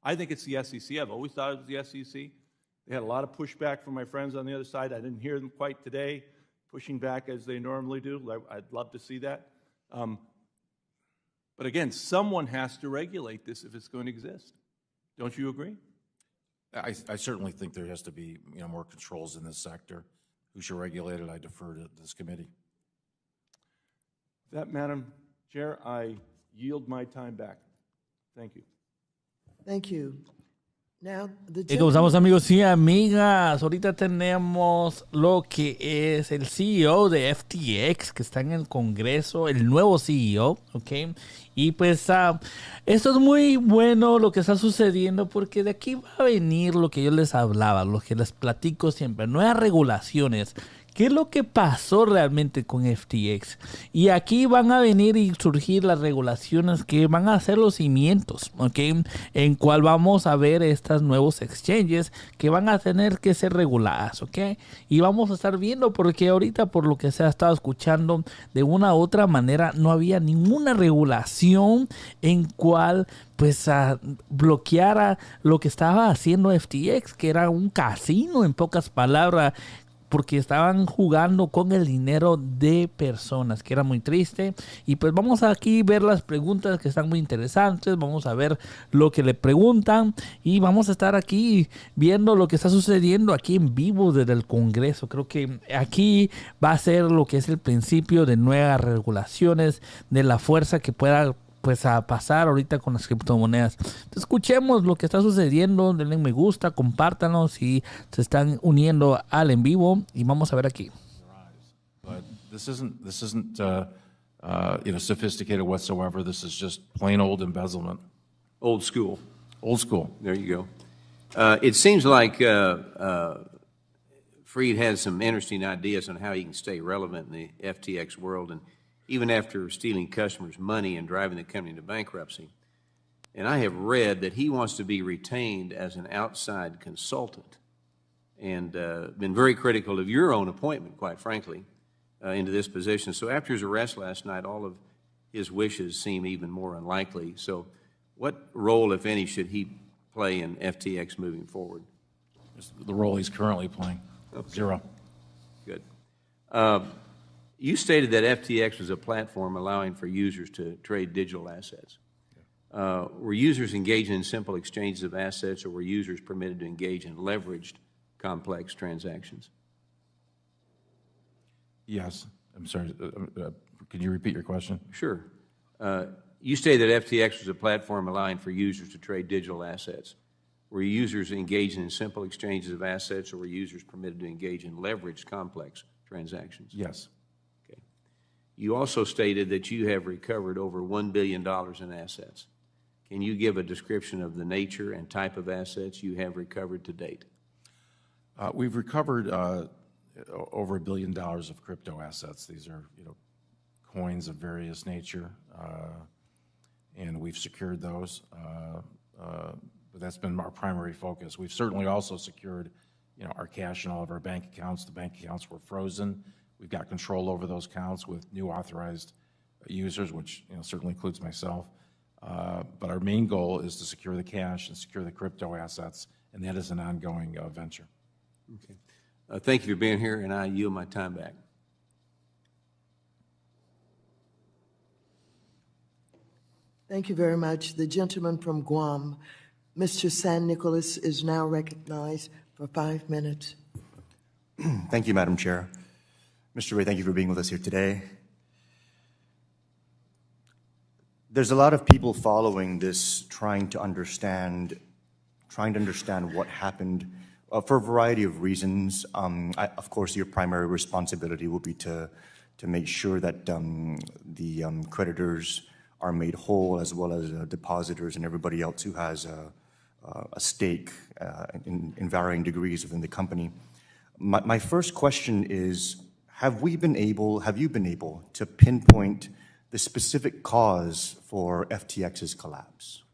I think it's the SEC. I've always thought it was the SEC. They had a lot of pushback from my friends on the other side. I didn't hear them quite today, pushing back as they normally do. I'd love to see that. But again, someone has to regulate this if it's going to exist. Don't you agree? I certainly think there has to be more controls in this sector. Who should regulate it? I defer to this committee. That, Madam Chair, I yield my time back. Thank you. Thank you. Now, the Y comenzamos, amigos y amigas. Ahorita tenemos lo que es el CEO de FTX, que está en el Congreso, el nuevo CEO, ¿ok? Y pues esto es muy bueno lo que está sucediendo, porque de aquí va a venir lo que yo les hablaba, lo que les platico siempre, nuevas regulaciones. ¿Qué es lo que pasó realmente con FTX? Y aquí van a venir y surgir las regulaciones que van a hacer los cimientos, ¿ok? En cual vamos a ver estos nuevos exchanges que van a tener que ser reguladas, ¿ok? Y vamos a estar viendo, porque ahorita por lo que se ha estado escuchando, de una u otra manera no había ninguna regulación en cual pues bloqueara lo que estaba haciendo FTX, que era un casino en pocas palabras, porque estaban jugando con el dinero de personas, que era muy triste. Y pues vamos aquí a ver las preguntas que están muy interesantes, vamos a ver lo que le preguntan y vamos a estar aquí viendo lo que está sucediendo aquí en vivo desde el Congreso. Creo que aquí va a ser lo que es el principio de nuevas regulaciones, de la fuerza que pueda pues a pasar ahorita con las criptomonedas. Entonces, escuchemos lo que está sucediendo, denle me gusta, compártanos si se están uniendo al en vivo y vamos a ver aquí. But this isn't sophisticated whatsoever. This is just plain old embezzlement. Old school. Old school. There you go. It seems like Freed has some interesting ideas on how he can stay relevant in the FTX world, and even after stealing customers' money and driving the company into bankruptcy. And I have read that he wants to be retained as an outside consultant, and been very critical of your own appointment, quite frankly, into this position. So after his arrest last night, all of his wishes seem even more unlikely. So what role, if any, should he play in FTX moving forward? The role he's currently playing. Okay. Zero. Good. You stated that FTX was a platform allowing for users to trade digital assets. Were users engaging in simple exchanges of assets, or were users permitted to engage in leveraged, complex transactions? Yes. I'm sorry. Can you repeat your question? Sure. You stated that FTX was a platform allowing for users to trade digital assets. Were users engaging in simple exchanges of assets, or were users permitted to engage in leveraged, complex transactions? Yes. You also stated that you have recovered over $1 billion in assets. Can you give a description of the nature and type of assets you have recovered to date? We've recovered over $1 billion of crypto assets. These are, coins of various nature, and we've secured those. But that's been our primary focus. We've certainly also secured, our cash in all of our bank accounts. The bank accounts were frozen. We've got control over those accounts with new authorized users, which certainly includes myself. But our main goal is to secure the cash and secure the crypto assets, and that is an ongoing venture. Okay. Thank you for being here, and I yield my time back. Thank you very much. The gentleman from Guam, Mr. San Nicolas, is now recognized for 5 minutes. Thank you, Madam Chair. Mr. Ray, thank you for being with us here today. There's a lot of people following this, trying to understand what happened for a variety of reasons. Of course, your primary responsibility will be to make sure that the creditors are made whole, as well as depositors and everybody else who has a stake in varying degrees within the company. My first question is, have you been able to pinpoint the specific cause for FTX's collapse?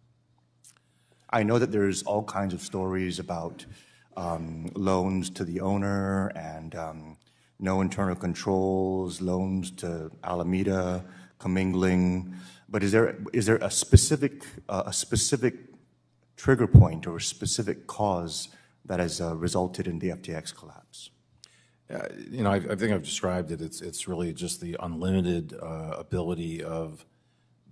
I know that there's all kinds of stories about loans to the owner and no internal controls, loans to Alameda, commingling. But is there a specific trigger point or a specific cause that has resulted in the FTX collapse? I think I've described it. It's really just the unlimited ability of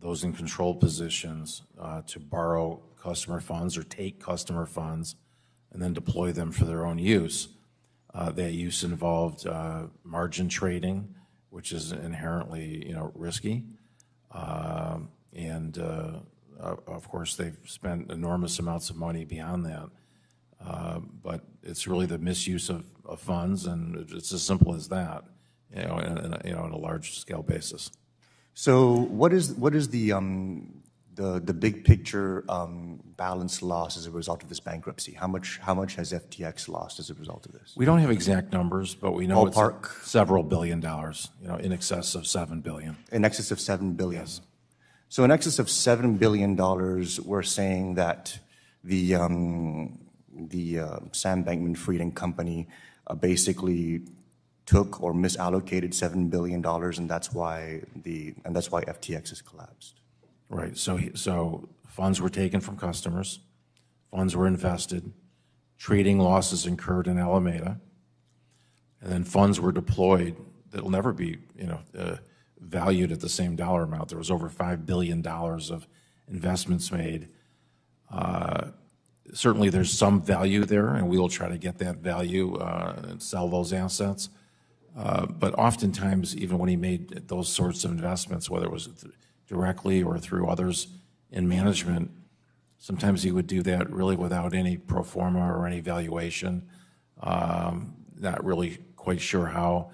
those in control positions to borrow customer funds or take customer funds and then deploy them for their own use. That use involved margin trading, which is inherently, risky. And of course, they've spent enormous amounts of money beyond that. But it's really the misuse of funds, and it's as simple as that, on a large scale basis. So what is the big picture balance loss as a result of this bankruptcy? How much has FTX lost as a result of this? We don't have exact numbers, but we know Ballpark. It's several $1 billion, in excess of $7 billion. In excess of $7 billion. Yes. So in excess of $7 billion, we're saying that the Sam Bankman-Fried and Company basically took or misallocated $7 billion, and that's why FTX has collapsed. Right. So funds were taken from customers, funds were invested, trading losses incurred in Alameda, and then funds were deployed that will never be, valued at the same dollar amount. There was over $5 billion of investments made. Certainly there's some value there, and we will try to get that value and sell those assets. But oftentimes, even when he made those sorts of investments, whether it was directly or through others in management, sometimes he would do that really without any pro forma or any valuation. Not really quite sure how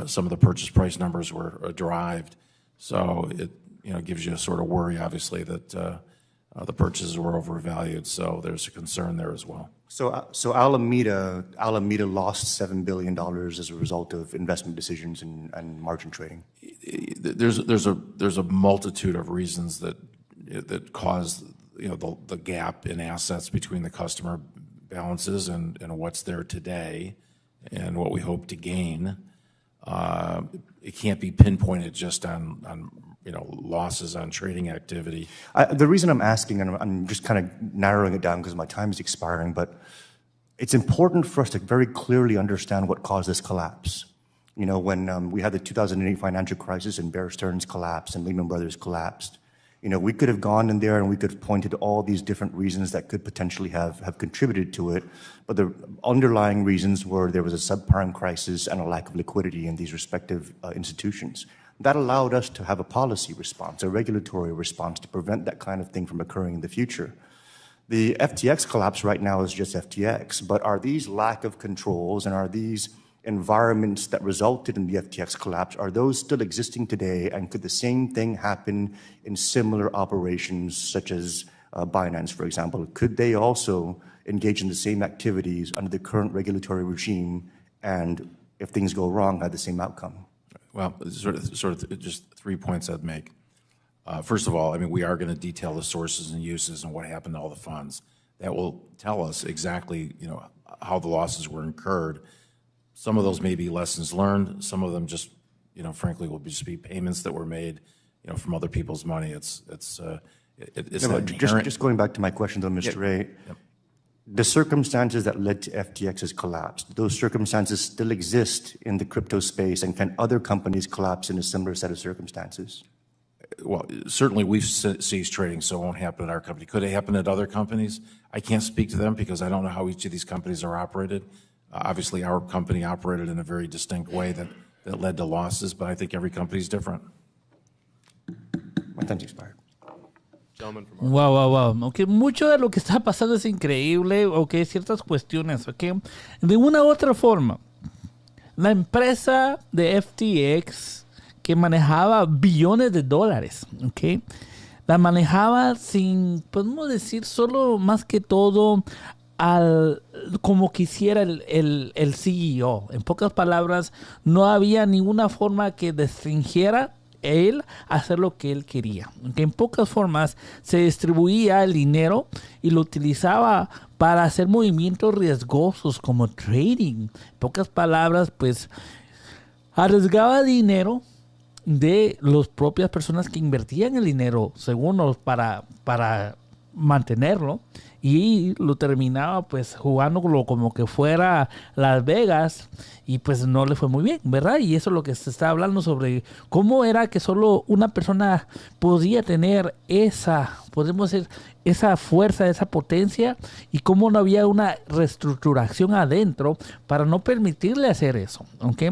some of the purchase price numbers were derived. So it gives you a sort of worry, obviously, that the purchases were overvalued. So there's a concern there as well. So Alameda lost $7 billion as a result of investment decisions and margin trading. There's a multitude of reasons that cause the gap in assets between the customer balances and what's there today and what we hope to gain. It can't be pinpointed just on losses on trading activity. The reason I'm asking, and I'm just kind of narrowing it down because my time is expiring, but it's important for us to very clearly understand what caused this collapse. When we had the 2008 financial crisis and Bear Stearns collapsed and Lehman Brothers collapsed, we could have gone in there and we could have pointed to all these different reasons that could potentially have contributed to it. But the underlying reasons were there was a subprime crisis and a lack of liquidity in these respective institutions. That allowed us to have a policy response, a regulatory response to prevent that kind of thing from occurring in the future. The FTX collapse right now is just FTX, but are these lack of controls and are these environments that resulted in the FTX collapse, are those still existing today, and could the same thing happen in similar operations such as Binance, for example? Could they also engage in the same activities under the current regulatory regime, and if things go wrong, have the same outcome? Well, sort of just 3 points I'd make. First of all, we are going to detail the sources and uses and what happened to all the funds. That will tell us exactly, how the losses were incurred. Some of those may be lessons learned. Some of them just, frankly, will just be payments that were made, from other people's money. It's just going back to my question, though, Mr. Ray. Yep. The circumstances that led to FTX's collapse, those circumstances still exist in the crypto space, and can other companies collapse in a similar set of circumstances? Well, certainly we've ceased trading, so it won't happen at our company. Could it happen at other companies? I can't speak to them because I don't know how each of these companies are operated. Obviously, our company operated in a very distinct way that led to losses, but I think every company is different. My time's expired. Wow. Okay, mucho de lo que está pasando es increíble. Okay, ciertas cuestiones. Okay, de una u otra forma, la empresa de FTX que manejaba billones de dólares, okay, la manejaba sin, podemos decir, solo más que todo como quisiera el CEO. En pocas palabras, no había ninguna forma que restringiera él hacer lo que él quería. Okay, en pocas formas, se distribuía el dinero y lo utilizaba para hacer movimientos riesgosos como trading. En pocas palabras, pues, arriesgaba dinero de las propias personas que invertían el dinero, según para mantenerlo y lo terminaba pues jugándolo como que fuera Las Vegas y pues no le fue muy bien, ¿verdad? Y eso es lo que se está hablando sobre cómo era que solo una persona podía tener esa, podemos decir, esa fuerza, esa potencia y cómo no había una reestructuración adentro para no permitirle hacer eso, ¿ok?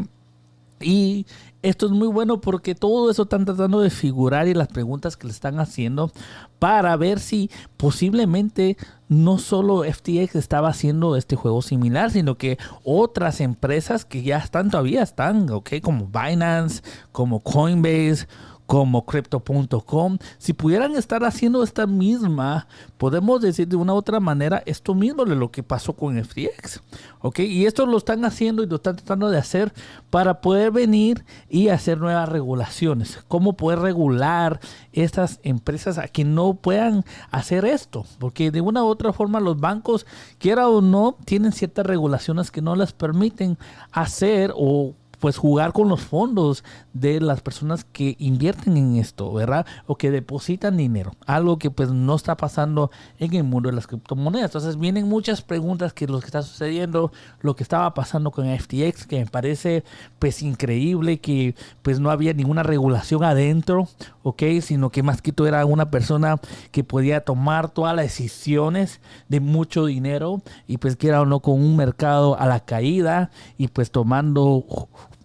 Y esto es muy bueno porque todo eso están tratando de figurar y las preguntas que le están haciendo para ver si posiblemente no solo FTX estaba haciendo este juego similar, sino que otras empresas que ya están, todavía están, ¿ok? Como Binance, como Coinbase, como Crypto.com, si pudieran estar haciendo esta misma, podemos decir de una u otra manera, esto mismo de lo que pasó con FTX, ¿ok? Y esto lo están haciendo y lo están tratando de hacer para poder venir y hacer nuevas regulaciones. ¿Cómo poder regular estas empresas a que no puedan hacer esto? Porque de una u otra forma los bancos, quiera o no, tienen ciertas regulaciones que no les permiten hacer o pues jugar con los fondos de las personas que invierten en esto, ¿verdad? O que depositan dinero. Algo que pues no está pasando en el mundo de las criptomonedas. Entonces vienen muchas preguntas que lo que está sucediendo, lo que estaba pasando con FTX, que me parece pues increíble que pues no había ninguna regulación adentro, ¿ok? Sino que más que todo era una persona que podía tomar todas las decisiones de mucho dinero y pues que era o no con un mercado a la caída y pues tomando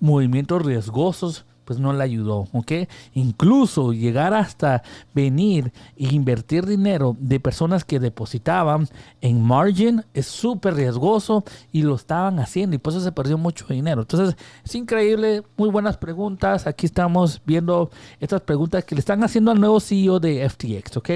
movimientos riesgosos, pues no le ayudó, ¿ok? Incluso llegar hasta venir e invertir dinero de personas que depositaban en margin es súper riesgoso y lo estaban haciendo y por eso se perdió mucho dinero. Entonces es increíble, muy buenas preguntas. Aquí estamos viendo estas preguntas que le están haciendo al nuevo CEO de FTX, ¿ok?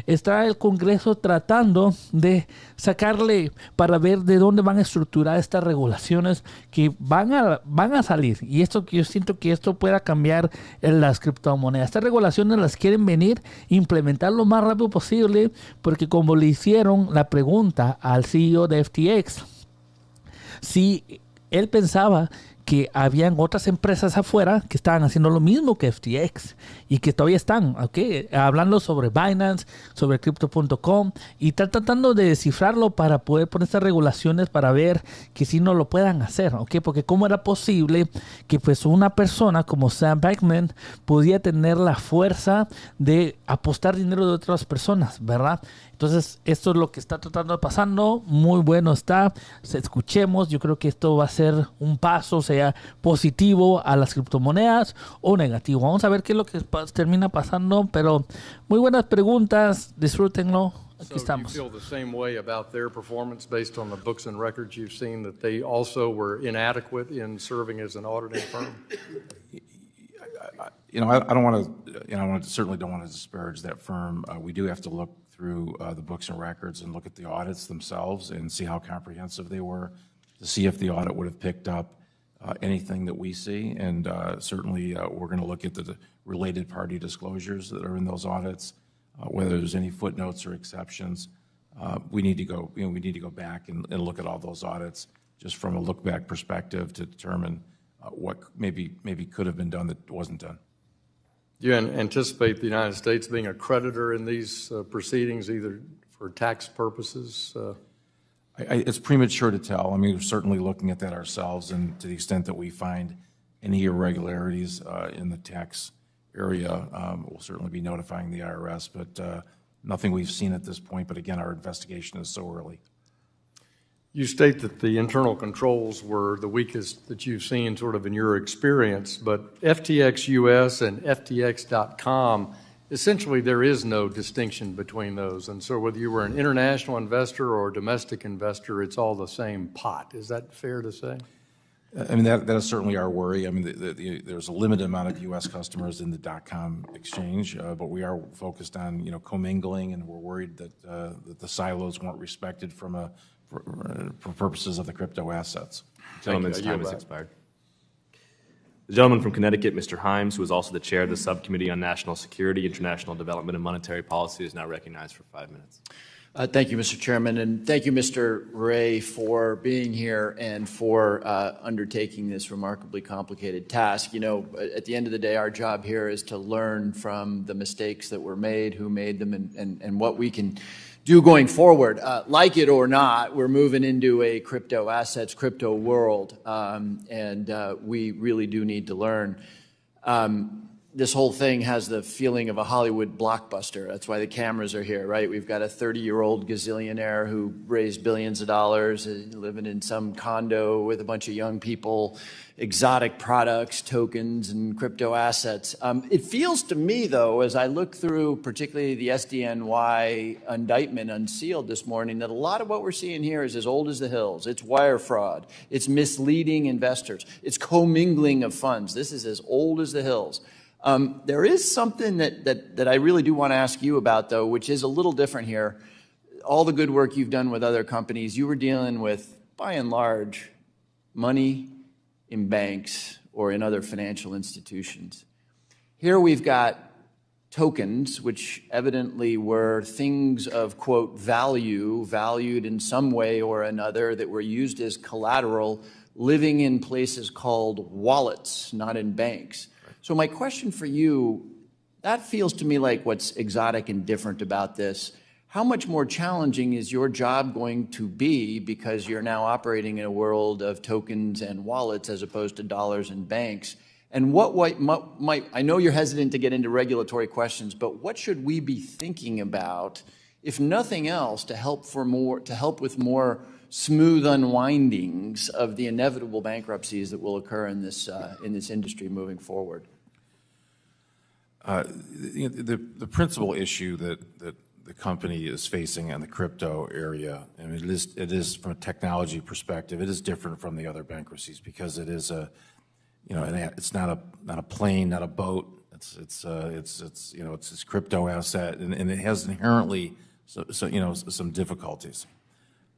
Está el Congreso tratando de sacarle para ver de dónde van a estructurar estas regulaciones que van a salir. Y esto que yo siento que esto pueda cambiar en las criptomonedas. Estas regulaciones las quieren venir a implementar lo más rápido posible porque como le hicieron la pregunta al CEO de FTX, si él pensaba que habían otras empresas afuera que estaban haciendo lo mismo que FTX y que todavía están, ¿ok? Hablando sobre Binance, sobre Crypto.com y están tratando de descifrarlo para poder poner estas regulaciones para ver que si no lo puedan hacer, ¿ok? Porque cómo era posible que pues una persona como Sam Bankman podía tener la fuerza de apostar dinero de otras personas, ¿verdad? Entonces, esto es lo que está tratando de pasando. Muy bueno está. Escuchemos. Yo creo que esto va a ser un paso, sea positivo a las criptomonedas o negativo. Vamos a ver qué es lo que termina pasando. Pero muy buenas preguntas. Disfrútenlo. Aquí estamos. So you feel the same way about their performance based on the books and records you've seen, that they also were inadequate in serving as an auditing firm? I don't want to, I certainly don't want to disparage that firm. We do have to look through the books and records and look at the audits themselves and see how comprehensive they were to see if the audit would have picked up anything that we see. And certainly we're going to look at the related party disclosures that are in those audits, whether there's any footnotes or exceptions. We need to go back and look at all those audits just from a look back perspective to determine what maybe could have been done that wasn't done. Do you anticipate the United States being a creditor in these proceedings, either for tax purposes? It's premature to tell. I mean, we're certainly looking at that ourselves, and to the extent that we find any irregularities in the tax area, we'll certainly be notifying the IRS, but nothing we've seen at this point. But again, our investigation is so early. You state that the internal controls were the weakest that you've seen sort of in your experience, but FTX US and FTX.com, essentially there is no distinction between those. And so whether you were an international investor or a domestic investor, it's all the same pot. Is that fair to say? I mean, that is certainly our worry. I mean, there's a limited amount of U.S. customers in the .com exchange, but we are focused on, commingling, and we're worried that the silos weren't respected for purposes of the crypto assets. Gentleman's time has expired. The gentleman from Connecticut, Mr. Himes, who is also the chair of the Subcommittee on National Security, International Development, and Monetary Policy, is now recognized for 5 minutes. Thank you, Mr. Chairman, and thank you, Mr. Ray, for being here and for undertaking this remarkably complicated task. You know, at the end of the day, our job here is to learn from the mistakes that were made, who made them, and what we can do going forward. Like it or not, we're moving into a crypto assets, crypto world, and we really do need to learn. This whole thing has the feeling of a Hollywood blockbuster. That's why the cameras are here, right? We've got a 30-year-old gazillionaire who raised billions of dollars, living in some condo with a bunch of young people, exotic products, tokens, and crypto assets. It feels to me, though, as I look through particularly the SDNY indictment unsealed this morning, that a lot of what we're seeing here is as old as the hills. It's wire fraud. It's misleading investors. It's commingling of funds. This is as old as the hills. There is something that I really do want to ask you about, though, which is a little different here. All the good work you've done with other companies, you were dealing with, by and large, money in banks or in other financial institutions. Here we've got tokens, which evidently were things of, quote, value, valued in some way or another, that were used as collateral, living in places called wallets, not in banks. So my question for you, that feels to me like what's exotic and different about this. How much more challenging is your job going to be because you're now operating in a world of tokens and wallets as opposed to dollars and banks? And what might, I know you're hesitant to get into regulatory questions, but what should we be thinking about, if nothing else, to help with more smooth unwindings of the inevitable bankruptcies that will occur in this industry moving forward? The principal issue that the company is facing in the crypto area, and it is from a technology perspective, it is different from the other bankruptcies because it is it's not a plane, not a boat. It's this crypto asset, and it has inherently some difficulties.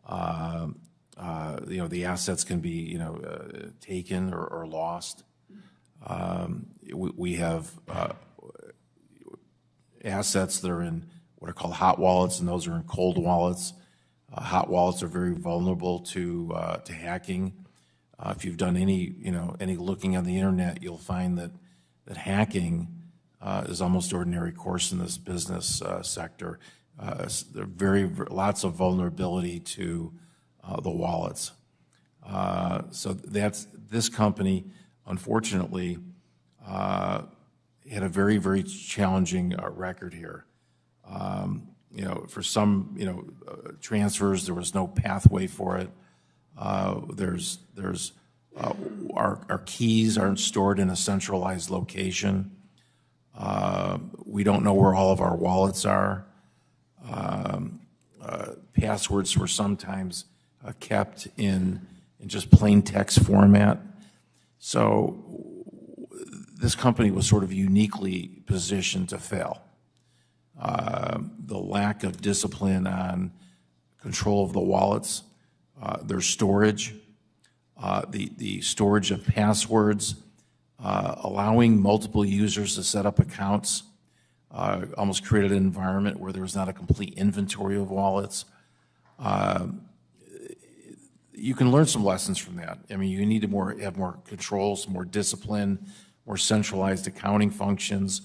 The assets can be taken or lost. We have assets that are in what are called hot wallets, and those are in cold wallets. Hot wallets are very vulnerable to hacking. If you've done any looking on the internet, you'll find that hacking is almost ordinary course in this business sector. There are lots of vulnerability to the wallets. So this company, unfortunately, had a very, very challenging record here. For some, transfers, there was no pathway for it. Our keys aren't stored in a centralized location. We don't know where all of our wallets are. Passwords were sometimes kept in just plain text format. So this company was sort of uniquely positioned to fail. The lack of discipline on control of the wallets, their storage, the storage of passwords, allowing multiple users to set up accounts, almost created an environment where there was not a complete inventory of wallets. You can learn some lessons from that. I mean, you need to have more controls, more discipline, more centralized accounting functions,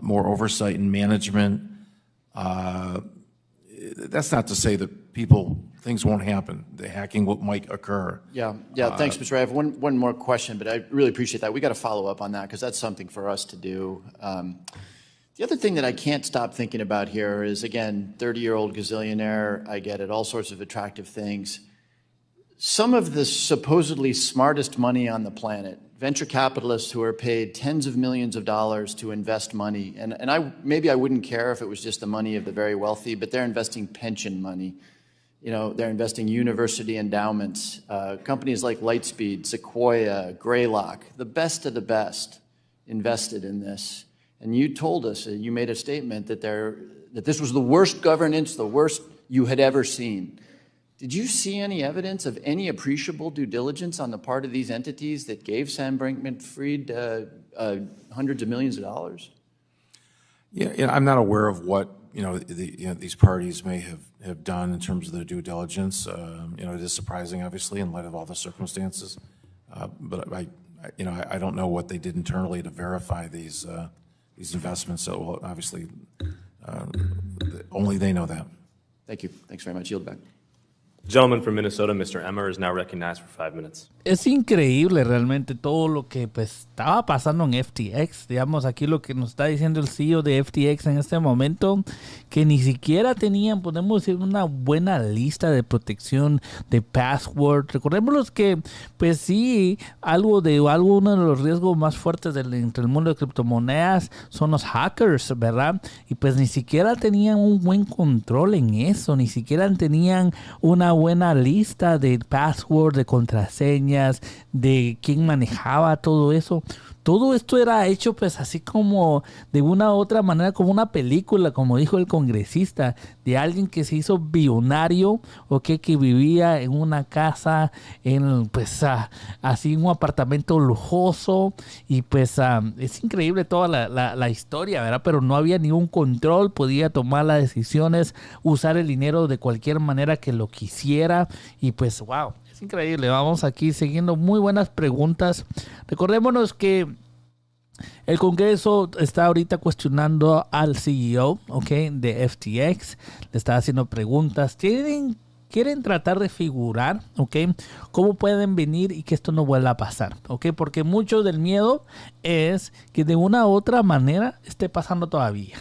more oversight and management. That's not to say that things won't happen. The hacking might occur. Yeah. Thanks, Mr. Ray. I have one more question, but I really appreciate that. We got to follow up on that because that's something for us to do. The other thing that I can't stop thinking about here is, again, 30-year-old gazillionaire. I get it, all sorts of attractive things. Some of the supposedly smartest money on the planet, venture capitalists who are paid tens of millions of dollars to invest money, and maybe I wouldn't care if it was just the money of the very wealthy, but they're investing pension money. They're investing university endowments, companies like Lightspeed, Sequoia, Greylock, the best of the best invested in this. And you told us, you made a statement that this was the worst governance, the worst you had ever seen. Did you see any evidence of any appreciable due diligence on the part of these entities that gave Sam Bankman-Fried hundreds of millions of dollars? Yeah, I'm not aware of what these parties may have done in terms of their due diligence. It is surprising, obviously, in light of all the circumstances. But I don't know what they did internally to verify these investments. So, well, obviously, only they know that. Thank you. Thanks very much. Yield back. Gentleman from Minnesota, Mr. Emmer, is now recognized for 5 minutes. Es increíble realmente todo lo que pues estaba pasando en FTX. Digamos, aquí lo que nos está diciendo el CEO de FTX en este momento, que ni siquiera tenían, podemos decir, una buena lista de protección de password. Recordemos que, pues sí, uno de los riesgos más fuertes entre el mundo de criptomonedas son los hackers, ¿verdad? Y pues ni siquiera tenían un buen control en eso, ni siquiera tenían una buena lista de password, de contraseñas, de quién manejaba todo eso. Todo esto era hecho pues así como de una u otra manera, como una película, como dijo el congresista, de alguien que se hizo billonario, que vivía en una casa, así un apartamento lujoso, y pues es increíble toda la historia, ¿verdad? Pero no había ningún control, podía tomar las decisiones, usar el dinero de cualquier manera que lo quisiera, y pues wow. Es increíble. Vamos aquí siguiendo muy buenas preguntas. Recordémonos que el Congreso está ahorita cuestionando al CEO, de FTX. Le está haciendo preguntas. Quieren tratar de figurar, cómo pueden venir y que esto no vuelva a pasar, porque mucho del miedo es que de una u otra manera esté pasando todavía,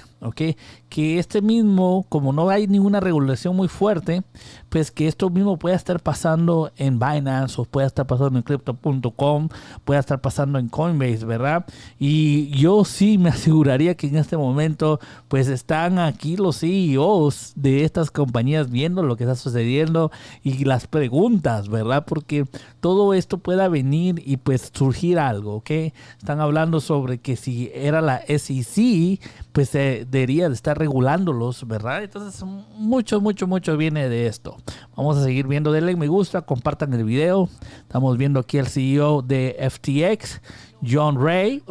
que este mismo, como no hay ninguna regulación muy fuerte, pues que esto mismo pueda estar pasando en Binance o pueda estar pasando en Crypto.com, pueda estar pasando en Coinbase, ¿verdad? Y yo sí me aseguraría que en este momento pues están aquí los CEOs de estas compañías viendo lo que está sucediendo y las preguntas, ¿verdad? Porque todo esto pueda venir y pues surgir algo, Están hablando sobre que si era la SEC, pues debería de estar regulándolos, ¿verdad? Entonces mucho viene de esto. Vamos a seguir viendo, denle me gusta, compartan el video. Estamos viendo aquí al CEO de FTX, John Ray,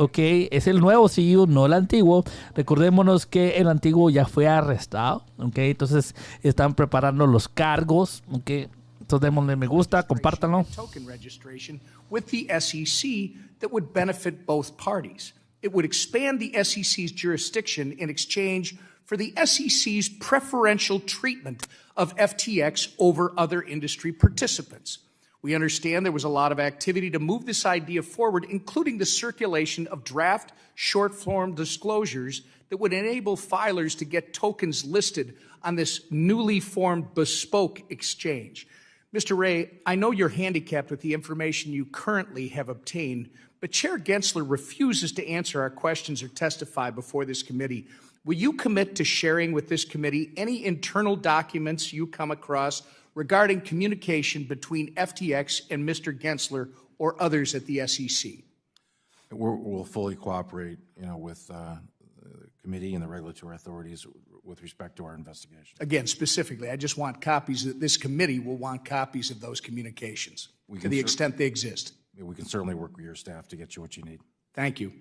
es el nuevo CEO, no el antiguo. Recordémonos que el antiguo ya fue arrestado, entonces están preparando los cargos, entonces démosle me gusta, compártanlo. Token registration with the SEC that would benefit both parties. It would expand the SEC's jurisdiction in exchange for the SEC's preferential treatment of FTX over other industry participants. We understand there was a lot of activity to move this idea forward, including the circulation of draft short-form disclosures that would enable filers to get tokens listed on this newly formed bespoke exchange. Mr. Ray, I know you're handicapped with the information you currently have obtained, but Chair Gensler refuses to answer our questions or testify before this committee. Will you commit to sharing with this committee any internal documents you come across regarding communication between FTX and Mr. Gensler or others at the SEC? We'll fully cooperate, with the committee and the regulatory authorities with respect to our investigation. Again, specifically, I just want copies that this committee will want copies of those communications to the extent they exist. We can certainly work with your staff to get you what you need. Thank you.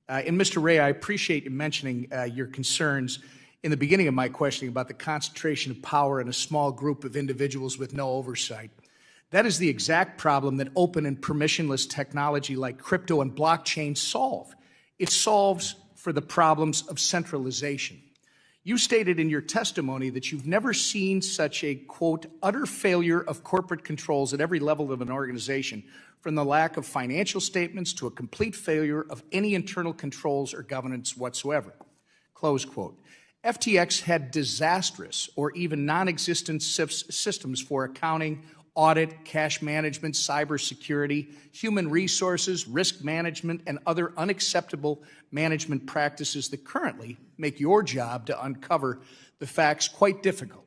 And Mr. Ray, I appreciate you mentioning your concerns in the beginning of my questioning about the concentration of power in a small group of individuals with no oversight. That is the exact problem that open and permissionless technology like crypto and blockchain solve. It solves for the problems of centralization. You stated in your testimony that you've never seen such a, quote, utter failure of corporate controls at every level of an organization, from the lack of financial statements to a complete failure of any internal controls or governance whatsoever, close quote. FTX had disastrous or even non-existent systems for accounting, audit, cash management, cybersecurity, human resources, risk management, and other unacceptable management practices that currently make your job to uncover the facts quite difficult.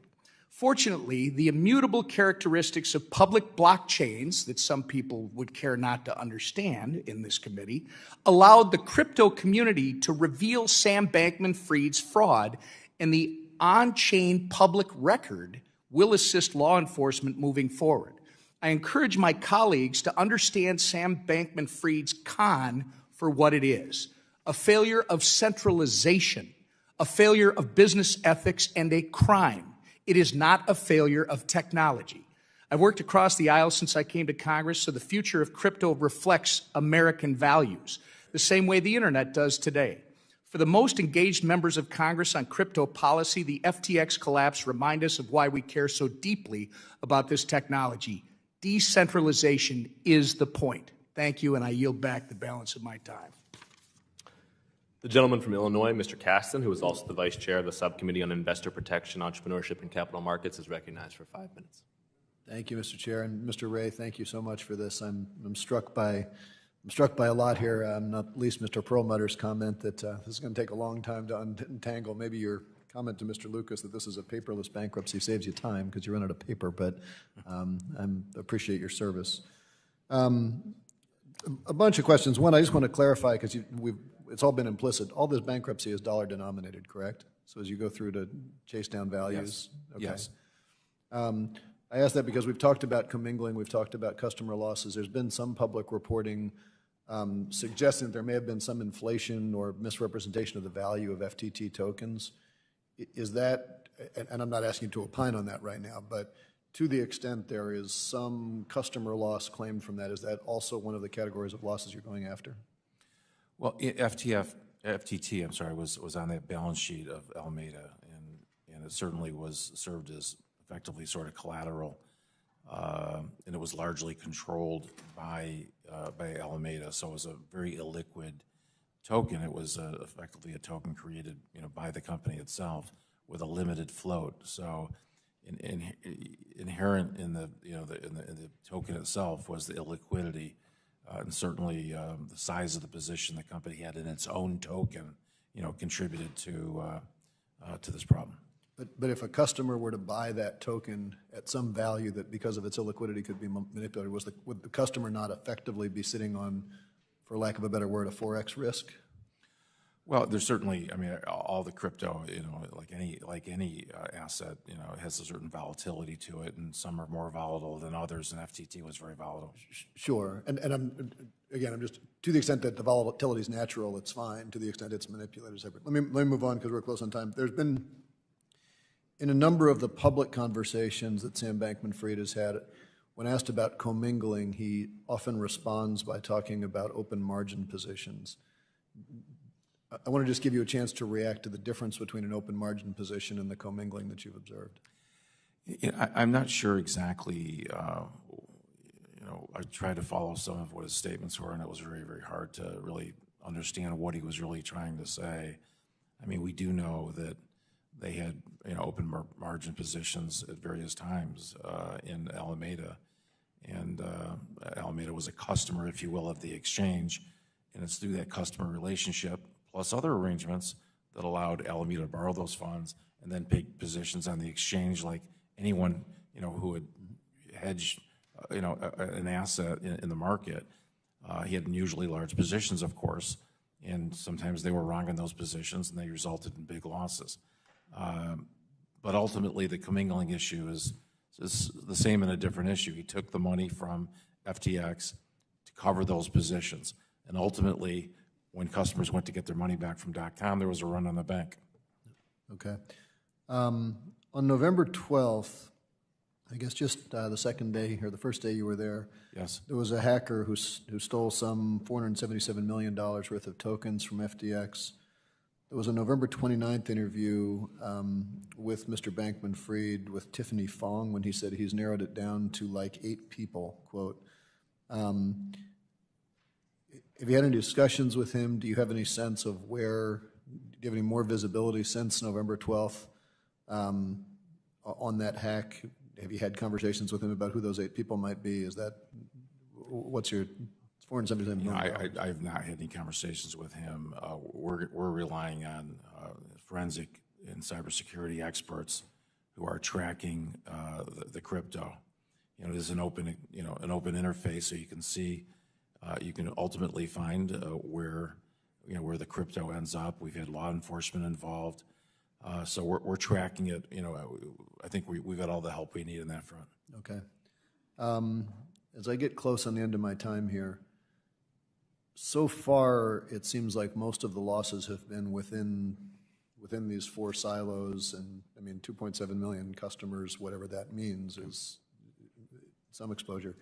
Fortunately, the immutable characteristics of public blockchains that some people would care not to understand in this committee allowed the crypto community to reveal Sam Bankman-Fried's fraud, and the on-chain public record will assist law enforcement moving forward. I encourage my colleagues to understand Sam Bankman-Fried's con for what it is: a failure of centralization, a failure of business ethics, and a crime. It is not a failure of technology. I've worked across the aisle since I came to Congress, so the future of crypto reflects American values, the same way the internet does today. For the most engaged members of Congress on crypto policy, the FTX collapse reminds us of why we care so deeply about this technology. Decentralization is the point. Thank you, and I yield back the balance of my time. The gentleman from Illinois, Mr. Caston, who is also the Vice Chair of the Subcommittee on Investor Protection, Entrepreneurship, and Capital Markets, is recognized for 5 minutes. Thank you, Mr. Chair. And Mr. Ray, thank you so much for this. I'm struck by a lot here, not least Mr. Perlmutter's comment that this is going to take a long time to untangle. Maybe your comment to Mr. Lucas that this is a paperless bankruptcy saves you time because you run out of paper, but I appreciate your service. A bunch of questions. One, I just want to clarify because it's all been implicit. All this bankruptcy is dollar denominated, correct? So as you go through to chase down values? Yes. Okay. Yes. I ask that because we've talked about commingling, we've talked about customer losses. There's been some public reporting suggesting that there may have been some inflation or misrepresentation of the value of FTT tokens. Is that, and I'm not asking you to opine on that right now, but to the extent there is some customer loss claimed from that, is that also one of the categories of losses you're going after? Well, FTT, I'm sorry, was on that balance sheet of Alameda, and it certainly was served as effectively sort of collateral, and it was largely controlled by Alameda, so it was a very illiquid token. It was effectively a token created, by the company itself with a limited float. So, inherent in the token itself was the illiquidity, and certainly the size of the position the company had in its own token, contributed to this problem. But if a customer were to buy that token at some value that because of its illiquidity could be manipulated, would the customer not effectively be sitting on, for lack of a better word, a Forex risk? Well, there's certainly, all the crypto, like any asset, it has a certain volatility to it, and some are more volatile than others, and FTT was very volatile. Sure, and I'm just, to the extent that the volatility is natural, it's fine. To the extent it's manipulated, it's separate. Let me move on because we're close on time. There's been, in a number of the public conversations that Sam Bankman-Fried has had, when asked about commingling, he often responds by talking about open margin positions. I want to just give you a chance to react to the difference between an open margin position and the commingling that you've observed. I'm not sure exactly, I tried to follow some of what his statements were, and it was very, very hard to really understand what he was really trying to say. We do know that they had, open margin positions at various times in Alameda, and Alameda was a customer, if you will, of the exchange, and it's through that customer relationship plus other arrangements that allowed Alameda to borrow those funds and then take positions on the exchange like anyone, who had hedged, an asset in the market. He had unusually large positions, of course, and sometimes they were wrong in those positions and they resulted in big losses. But ultimately, the commingling issue is the same in a different issue. He took the money from FTX to cover those positions, and ultimately, when customers went to get their money back from .com, there was a run on the bank. Okay. On November 12th, I guess just the second day or the first day you were there, yes, there was a hacker who stole some $477 million worth of tokens from FTX. There was a November 29th interview with Mr. Bankman-Fried with Tiffany Fong when he said he's narrowed it down to like 8 people, quote. Have you had any discussions with him? Do you have any sense of do you have any more visibility since November 12th on that hack? Have you had conversations with him about who those 8 people might be? What's your $477 million? I have not had any conversations with him. We're relying on forensic and cybersecurity experts who are tracking the crypto. It is an open interface, so you can see. You can ultimately find where the crypto ends up. We've had law enforcement involved, so we're tracking it. I think we've got all the help we need in that front. Okay. As I get close on the end of my time here, so far it seems like most of the losses have been within within these four silos, and I mean, 2.7 million customers, whatever that means, is some exposure.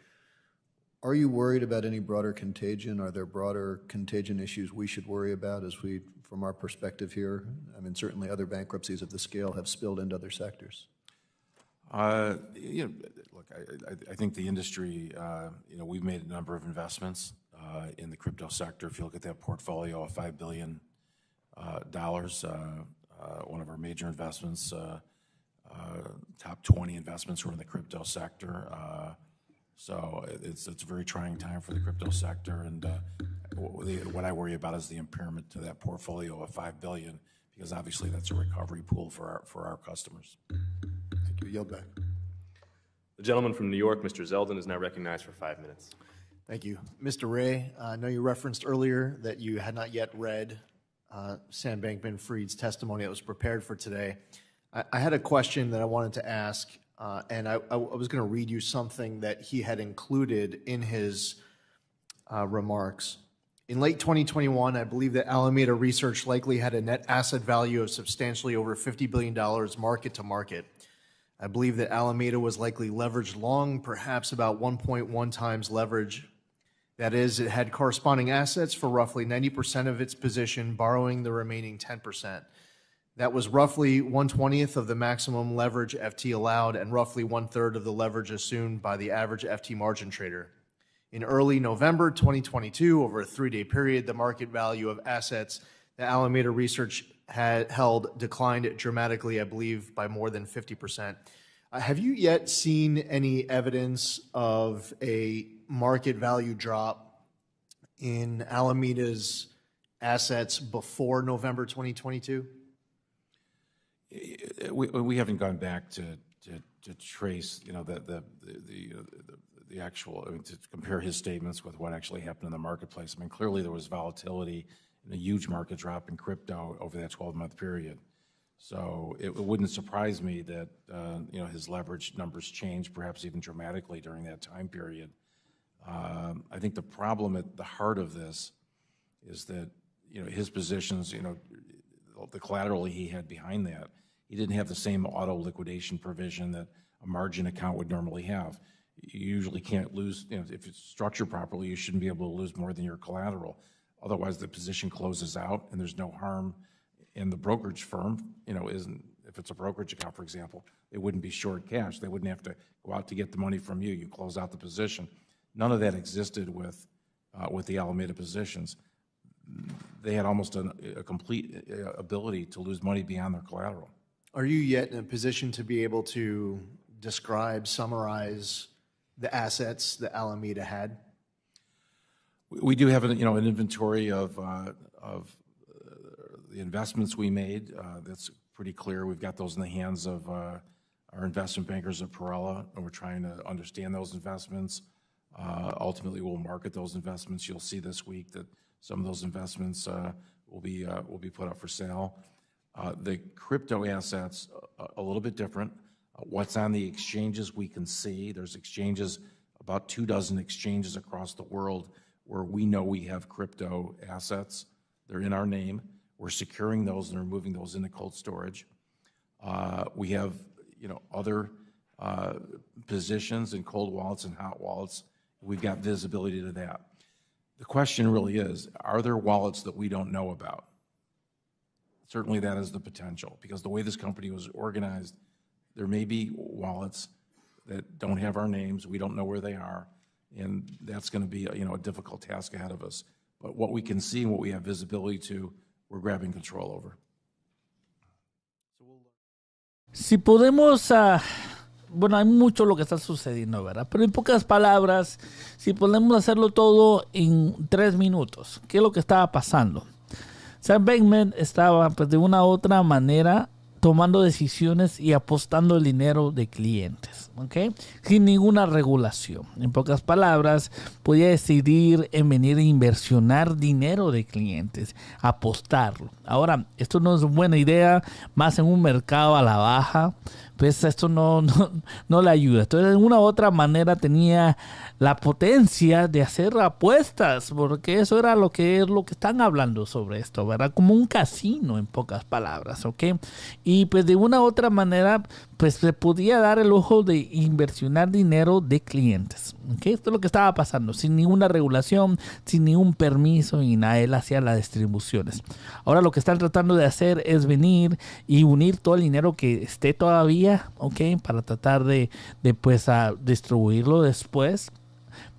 Are you worried about any broader contagion? Are there broader contagion issues we should worry about from our perspective here? I mean, certainly other bankruptcies of the scale have spilled into other sectors. Look, I think the industry, we've made a number of investments in the crypto sector. If you look at that portfolio of $5 billion, one of our major investments, top 20 investments were in the crypto sector. So it's a very trying time for the crypto sector, and what I worry about is the impairment to that portfolio of $5 billion, because obviously that's a recovery pool for our customers. Thank you. Yield back. The gentleman from New York, Mr. Zeldin, is now recognized for 5 minutes. Thank you. Mr. Ray, I know you referenced earlier that you had not yet read Sam Bankman-Fried's testimony that was prepared for today. I had a question that I wanted to ask, and I was going to read you something that he had included in his remarks. In late 2021, I believe that Alameda Research likely had a net asset value of substantially over $50 billion market to market. I believe that Alameda was likely leveraged long, perhaps about 1.1 times leverage. That is, it had corresponding assets for roughly 90% of its position, borrowing the remaining 10%. That was roughly 1/20th of the maximum leverage FT allowed and roughly 1/3 of the leverage assumed by the average FT margin trader. In early November 2022, over a 3-day period, the market value of assets that Alameda Research had held declined dramatically, I believe, by more than 50%. Have you yet seen any evidence of a market value drop in Alameda's assets before November 2022? We haven't gone back to trace, the actual, to compare his statements with what actually happened in the marketplace. I mean, clearly there was volatility and a huge market drop in crypto over that 12-month period. So it wouldn't surprise me that, his leverage numbers changed, perhaps even dramatically during that time period. I think the problem at the heart of this is that, his positions, the collateral he had behind that, he didn't have the same auto liquidation provision that a margin account would normally have. You usually can't lose, if it's structured properly, you shouldn't be able to lose more than your collateral. Otherwise, the position closes out and there's no harm. And the brokerage firm, if it's a brokerage account, for example, they wouldn't be short cash. They wouldn't have to go out to get the money from you. You close out the position. None of that existed with the Alameda positions. They had almost a complete ability to lose money beyond their collateral. Are you yet in a position to be able to describe, summarize the assets that Alameda had? We do have an inventory of the investments we made. That's pretty clear. We've got those in the hands of our investment bankers at Perella, and we're trying to understand those investments. Ultimately, we'll market those investments. You'll see this week that some of those investments will be put up for sale. The crypto assets, a little bit different. What's on the exchanges we can see. There's exchanges, about 24 exchanges across the world where we know we have crypto assets. They're in our name. We're securing those and are moving those into cold storage. We have, other positions in cold wallets and hot wallets. We've got visibility to that. The question really is, are there wallets that we don't know about? Certainly that is the potential, because the way this company was organized, there may be wallets that don't have our names, we don't know where they are, and that's going to be a difficult task ahead of us. But what we can see and what we have visibility to, we're grabbing control over. Si podemos, bueno, hay mucho lo que está sucediendo, ¿verdad? Pero en pocas palabras, si podemos hacerlo todo en 3 minutos, ¿qué es lo que estaba pasando? Sam Bankman estaba, pues, de una u otra manera tomando decisiones y apostando el dinero de clientes, ¿ok? Sin ninguna regulación. En pocas palabras, podía decidir en venir a inversionar dinero de clientes, apostarlo. Ahora, esto no es buena idea, más en un mercado a la baja, pues esto no le ayuda. Entonces, de una u otra manera tenía la potencia de hacer apuestas, porque eso era lo que están hablando sobre esto, ¿verdad? Como un casino, en pocas palabras, ¿ok? Y pues de una u otra manera, pues se podía dar el lujo de inversionar dinero de clientes, ¿ok? Esto es lo que estaba pasando, sin ninguna regulación, sin ningún permiso y nada. Él hacía las distribuciones. Ahora lo que están tratando de hacer es venir y unir todo el dinero que esté todavía, ¿ok? Para tratar de pues a distribuirlo después.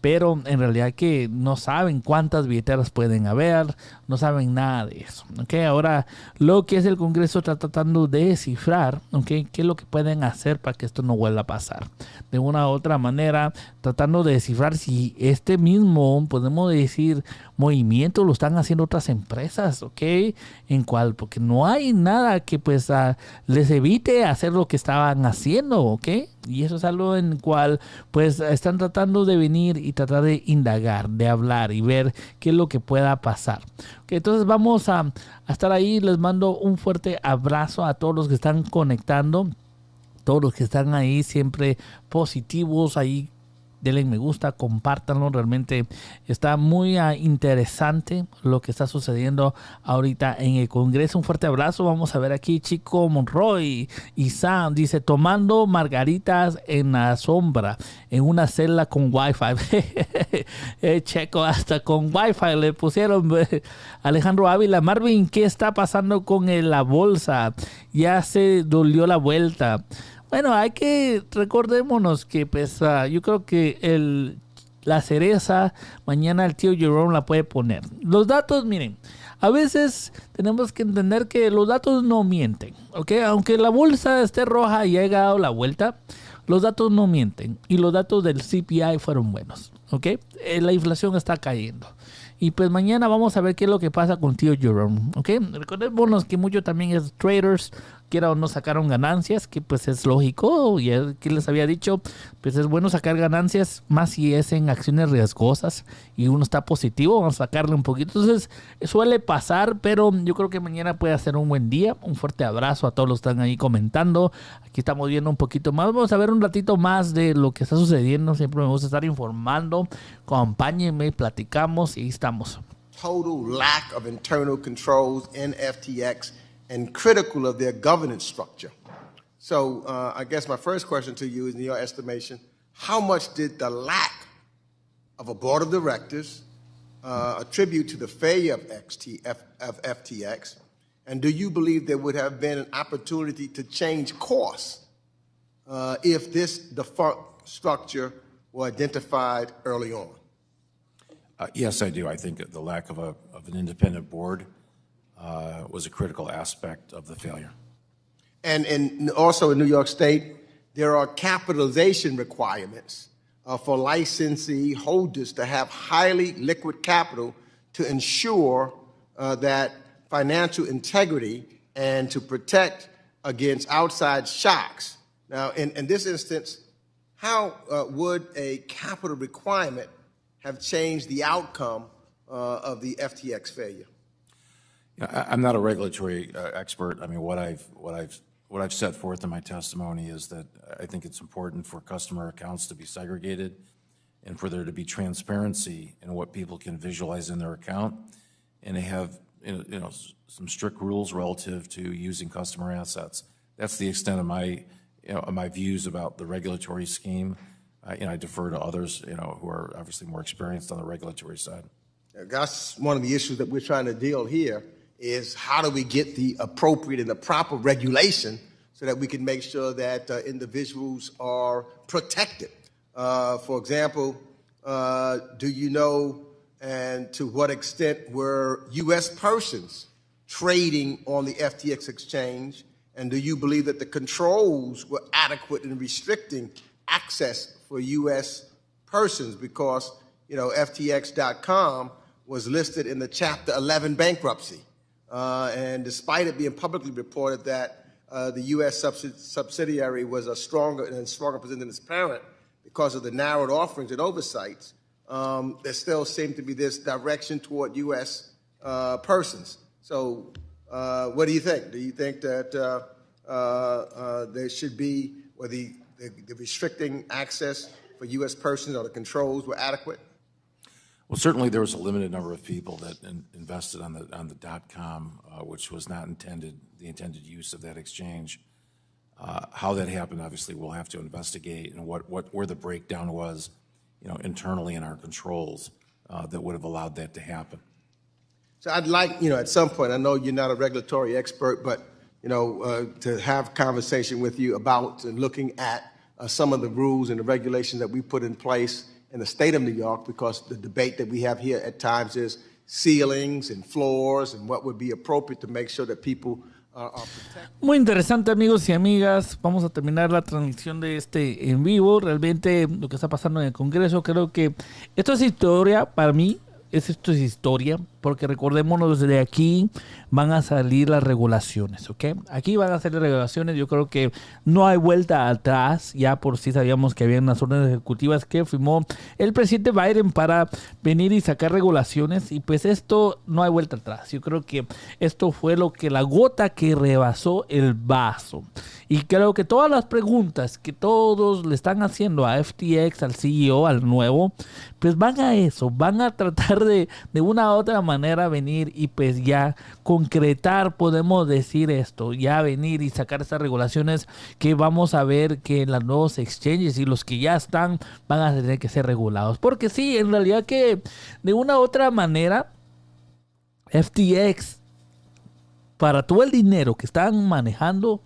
Pero en realidad que no saben cuántas billeteras pueden haber, no saben nada de eso. ¿Okay? Ahora lo que es el Congreso está tratando de descifrar, ¿okay? qué es lo que pueden hacer para que esto no vuelva a pasar. De una u otra manera, tratando de descifrar si este mismo, podemos decir, movimiento lo están haciendo otras empresas, ¿ok? En cual, porque no hay nada que pues les evite hacer lo que estaban haciendo, ¿ok? Y eso es algo en cual pues están tratando de venir y tratar de indagar, de hablar y ver qué es lo que pueda pasar. Okay, entonces vamos a estar ahí. Les mando un fuerte abrazo a todos los que están conectando, todos los que están ahí siempre positivos ahí. Denle me gusta, compártanlo, realmente está muy interesante lo que está sucediendo ahorita en el Congreso. Un fuerte abrazo. Vamos a ver aquí Chico Monroy y Sam dice, tomando margaritas en la sombra, en una celda con wifi. Checo, hasta con wifi le pusieron. Alejandro Ávila, Marvin, ¿qué está pasando con la bolsa? Ya se dolió la vuelta. Bueno, recordémonos que pues yo creo que la cereza mañana el tío Jerome la puede poner. Los datos, miren, a veces tenemos que entender que los datos no mienten, ¿ok? Aunque la bolsa esté roja y haya dado la vuelta, los datos no mienten y los datos del CPI fueron buenos, ¿ok? La inflación está cayendo. Y pues mañana vamos a ver qué es lo que pasa con tío Jerome, ¿ok? Recordémonos que mucho también es traders, quiera o no sacaron ganancias, que pues es lógico, y que les había dicho, pues es bueno sacar ganancias, más si es en acciones riesgosas y uno está positivo, vamos a sacarle un poquito. Entonces suele pasar, pero yo creo que mañana puede ser un buen día. Un fuerte abrazo a todos los que están ahí comentando. Aquí estamos viendo un poquito más, vamos a ver un ratito más de lo que está sucediendo. Siempre me gusta estar informando, acompáñenme, platicamos y estamos. Total lack of internal controls in FTX and critical of their governance structure. So I guess my first question to you is, in your estimation, how much did the lack of a board of directors attribute to the failure of FTX? And do you believe there would have been an opportunity to change course if this defunct structure were identified early on? Yes, I do. I think the lack of an independent board was a critical aspect of the failure. And also in New York State, there are capitalization requirements for licensee holders to have highly liquid capital to ensure that financial integrity and to protect against outside shocks. Now, in this instance, how would a capital requirement have changed the outcome of the FTX failure? I'm not a regulatory expert. I mean, what I've set forth in my testimony is that I think it's important for customer accounts to be segregated and for there to be transparency in what people can visualize in their account, and they have some strict rules relative to using customer assets. That's the extent of my views about the regulatory scheme. I defer to others, who are obviously more experienced on the regulatory side. That's one of the issues that we're trying to deal here, is how do we get the appropriate and the proper regulation so that we can make sure that individuals are protected. For example, do you know, and to what extent were U.S. persons trading on the FTX exchange, and do you believe that the controls were adequate in restricting access for U.S. persons? Because, FTX.com was listed in the Chapter 11 bankruptcy. And despite it being publicly reported that the U.S. subsidiary was a stronger position than its parent because of the narrowed offerings and oversights, there still seemed to be this direction toward U.S. Persons. So what do you think? Do you think that there should be, or the restricting access for U.S. persons or the controls were adequate? Well, certainly there was a limited number of people that invested on the .com, which was not the intended use of that exchange. How that happened, obviously, we'll have to investigate, and where the breakdown was, internally in our controls that would have allowed that to happen. So I'd like, at some point, I know you're not a regulatory expert, but, to have conversation with you about looking at some of the rules and the regulations that we put in place in the state of New York, because the debate that we have here at times is ceilings and floors and what would be appropriate to make sure that people are protected. Muy interesante, amigos y amigas. Vamos a terminar la transmisión de este en vivo. Realmente lo que está pasando en el Congreso, creo que esto es historia para mí. Esto es historia, porque recordémonos, desde aquí van a salir las regulaciones, ¿ok? Aquí van a salir regulaciones, yo creo que no hay vuelta atrás, ya por sí sabíamos que había unas órdenes ejecutivas que firmó el presidente Biden para venir y sacar regulaciones, y pues esto no hay vuelta atrás. Yo creo que esto fue la gota que rebasó el vaso. Y creo que todas las preguntas que todos le están haciendo a FTX, al CEO, al nuevo, pues van a eso, van a tratar de una u otra manera venir y pues ya concretar, podemos decir esto, ya venir y sacar estas regulaciones que vamos a ver que los nuevos exchanges y los que ya están van a tener que ser regulados. Porque sí, en realidad que de una u otra manera, FTX, para todo el dinero que están manejando,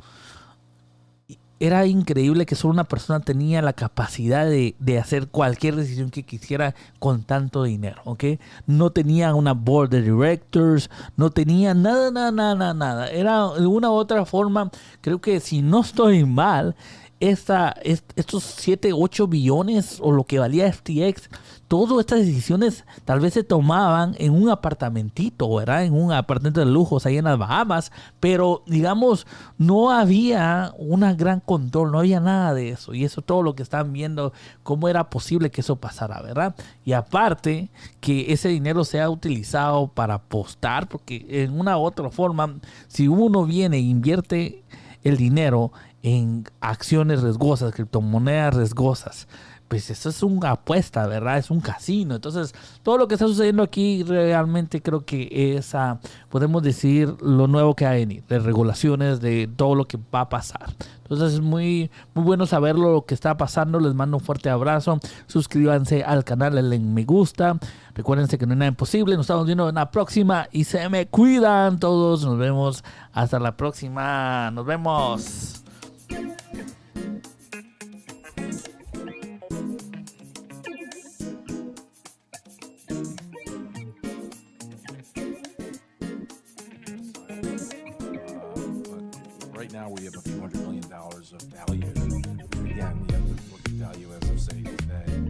era increíble que solo una persona tenía la capacidad de hacer cualquier decisión que quisiera con tanto dinero, ¿ok? No tenía una board de directors, no tenía nada. Era de una u otra forma, creo que si no estoy mal, estos 7, 8 billones o lo que valía FTX, todas estas decisiones tal vez se tomaban en un apartamentito, ¿verdad? En un apartamento de lujos ahí en las Bahamas, pero digamos, no había un gran control, no había nada de eso. Y eso es todo lo que están viendo, cómo era posible que eso pasara, ¿verdad? Y aparte, que ese dinero sea utilizado para apostar, porque en una u otra forma, si uno viene e invierte el dinero en acciones riesgosas, criptomonedas riesgosas, pues eso es una apuesta, ¿verdad? Es un casino. Entonces, todo lo que está sucediendo aquí realmente creo que es, podemos decir, lo nuevo que va a venir, de regulaciones, de todo lo que va a pasar. Entonces, es muy bueno saber lo que está pasando. Les mando un fuerte abrazo. Suscríbanse al canal, denle me gusta. Recuérdense que no hay nada imposible. Nos estamos viendo en la próxima y se me cuidan todos. Nos vemos hasta la próxima. Nos vemos. Right now, we have a few $100 million of value. Again, we have the book value as of say today.